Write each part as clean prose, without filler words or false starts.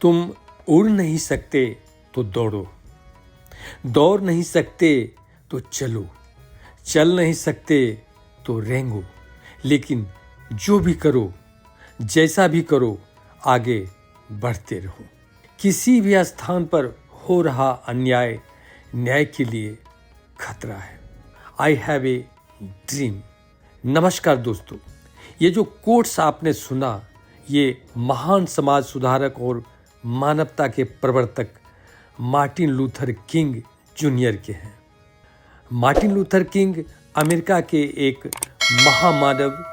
तुम उड़ नहीं सकते तो दौड़ो, दौड़ नहीं सकते तो चलो, चल नहीं सकते तो रेंगो, लेकिन जो भी करो, जैसा भी करो, आगे बढ़ते रहो। किसी भी स्थान पर हो रहा अन्याय न्याय के लिए खतरा है। आई हैव ए ड्रीम। नमस्कार दोस्तों, ये जो कोट्स आपने सुना, ये महान समाज सुधारक और मानवता के प्रवर्तक मार्टिन लूथर किंग जूनियर के हैं। मार्टिन लूथर किंग अमेरिका के एक महामानव,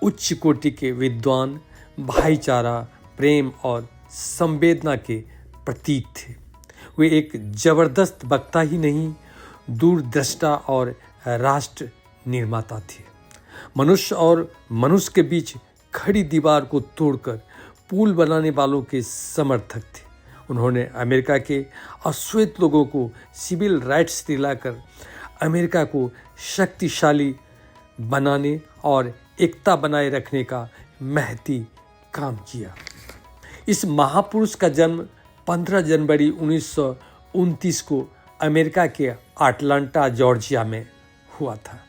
उच्च कोटि के विद्वान, भाईचारा, प्रेम और संवेदना के प्रतीक थे। वे एक जबरदस्त वक्ता ही नहीं, दूरदृष्टा और राष्ट्र निर्माता थे। मनुष्य और मनुष्य के बीच खड़ी दीवार को तोड़कर पुल बनाने वालों के समर्थक थे। उन्होंने अमेरिका के अश्वेत लोगों को सिविल राइट्स दिलाकर अमेरिका को शक्तिशाली बनाने और एकता बनाए रखने का महती काम किया। इस महापुरुष का जन्म 15 जनवरी 1929 को अमेरिका के अटलांटा जॉर्जिया में हुआ था।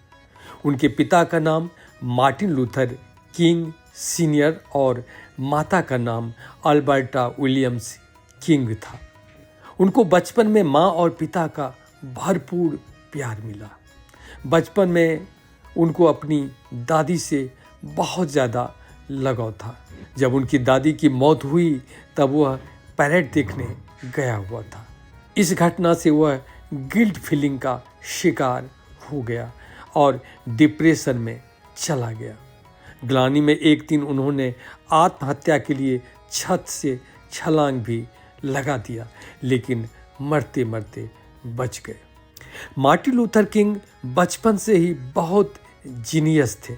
उनके पिता का नाम मार्टिन लूथर किंग सीनियर और माता का नाम अल्बर्टा विलियम्स किंग था। उनको बचपन में माँ और पिता का भरपूर प्यार मिला। बचपन में उनको अपनी दादी से बहुत ज़्यादा लगाव था। जब उनकी दादी की मौत हुई तब वह पैरेड देखने गया हुआ था। इस घटना से वह गिल्ट फीलिंग का शिकार हो गया और डिप्रेशन में चला गया। ग्लानि में एक दिन उन्होंने आत्महत्या के लिए छत से छलांग भी लगा दिया, लेकिन मरते मरते बच गए। मार्टिन लूथर किंग बचपन से ही बहुत जीनियस थे।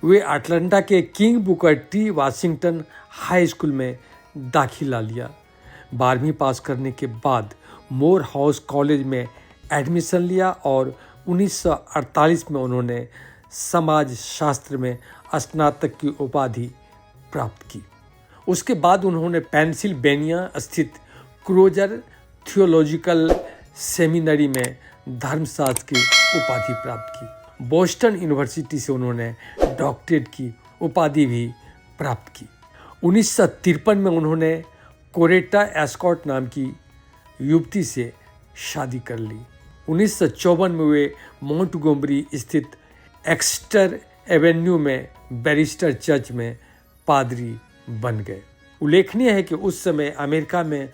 वे अटलांटा के king Booker T Washington high school में दाखिला लिया। 12वीं पास करने के बाद मोर हाउस कॉलेज में एडमिशन लिया और 1948 में उन्होंने समाज शास्त्र में स्नातक की उपाधि प्राप्त की। उसके बाद उन्होंने पेंसिल्वेनिया स्थित क्रोजर थियोलॉजिकल सेमिनरी में धर्मशास्त्र की उपाधि प्राप्त की। बोस्टन यूनिवर्सिटी से उन्होंने डॉक्टरेट की उपाधि भी प्राप्त की। 1953 में उन्होंने कोरेटा एस्कॉट नाम की युवती से शादी कर ली। 1954 में वे मोंटगोमरी स्थित एक्सटर एवेन्यू में बैरिस्टर चर्च में पादरी बन गए। उल्लेखनीय है कि उस समय अमेरिका में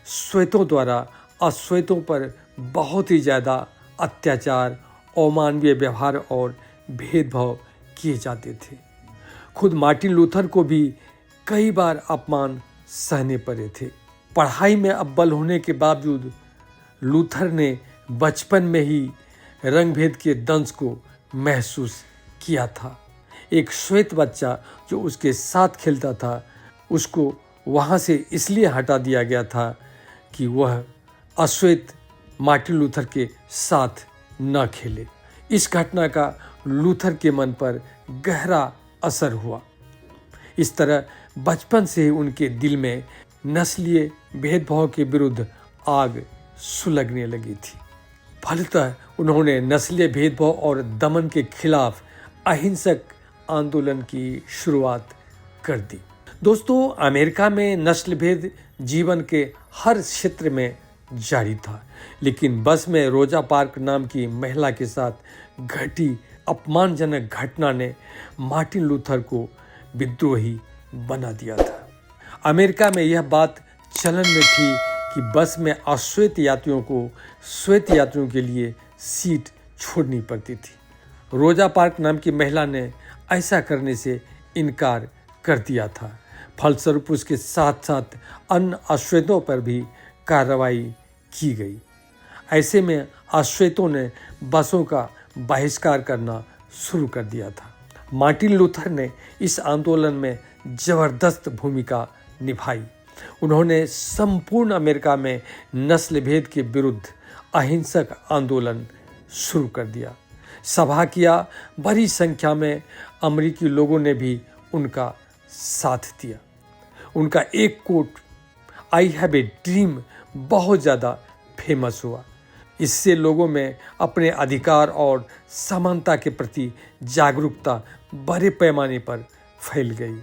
श्वेतों द्वारा अश्वेतों पर बहुत ही ज़्यादा अत्याचार, अमानवीय व्यवहार और भेदभाव किए जाते थे। खुद मार्टिन लूथर को भी कई बार अपमान सहने पड़े थे। पढ़ाई में अव्वल होने के बावजूद लूथर ने बचपन में ही रंगभेद के दंश को महसूस किया था। एक श्वेत बच्चा जो उसके साथ खेलता था, उसको वहाँ से इसलिए हटा दिया गया था कि वह अश्वेत मार्टिन लूथर के साथ न खेले। इस घटना का लूथर के मन पर गहरा असर हुआ। इस तरह बचपन से ही उनके दिल में नस्लीय भेदभाव के विरुद्ध आग सुलगने लगी थी। फलतः उन्होंने नस्लीय भेदभाव और दमन के खिलाफ अहिंसक आंदोलन की शुरुआत कर दी। दोस्तों, अमेरिका में नस्ल भेद जीवन के हर क्षेत्र में जारी था, लेकिन बस में रोजा पार्क नाम की महिला के साथ घटी अपमानजनक घटना ने मार्टिन लूथर को विद्रोही बना दिया था। अमेरिका में यह बात चलन में थी कि बस में अश्वेत यात्रियों को श्वेत यात्रियों के लिए सीट छोड़नी पड़ती थी। रोजा पार्क नाम की महिला ने ऐसा करने से इनकार कर दिया था। फलस्वरूप उसके साथ साथ अन्य अश्वेतों पर भी कार्रवाई की गई। ऐसे में अश्वेतों ने बसों का बहिष्कार करना शुरू कर दिया था। मार्टिन लूथर ने इस आंदोलन में जबरदस्त भूमिका निभाई। उन्होंने संपूर्ण अमेरिका में नस्ल भेद के विरुद्ध अहिंसक आंदोलन शुरू कर दिया। सभा किया। बड़ी संख्या में अमेरिकी लोगों ने भी उनका साथ दिया। उनका एक quote I have a dream बहुत ज़्यादा फेमस हुआ। इससे लोगों में अपने अधिकार और समानता के प्रति जागरूकता बड़े पैमाने पर फैल गई।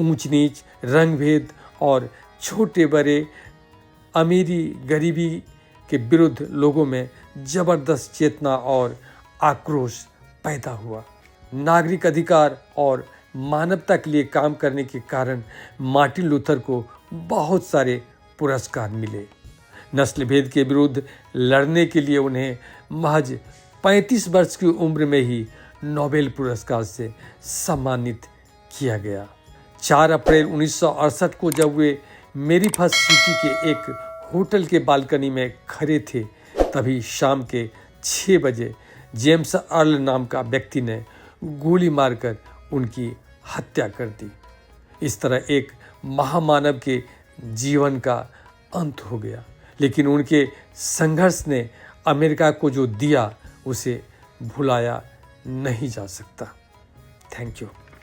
ऊंच नीच, रंग भेद और छोटे बड़े, अमीरी गरीबी के विरुद्ध लोगों में जबरदस्त चेतना और आक्रोश पैदा हुआ। नागरिक अधिकार और मानवता के लिए काम करने के कारण मार्टिन लूथर को बहुत सारे पुरस्कार मिले। नस्ल भेद के विरुद्ध लड़ने के लिए उन्हें महज 35 वर्ष की उम्र में ही नोबेल पुरस्कार से सम्मानित किया गया। 4 अप्रैल 1968 को जब वे मेरी फर्स्ट सिटी के एक होटल के बालकनी में खड़े थे, तभी शाम के 6 बजे जेम्स अर्ल नाम का व्यक्ति ने गोली मारकर उनकी हत्या कर दी। इस तरह एक महामानव के जीवन का अंत हो गया, लेकिन उनके संघर्ष ने अमेरिका को जो दिया उसे भुलाया नहीं जा सकता। Thank you.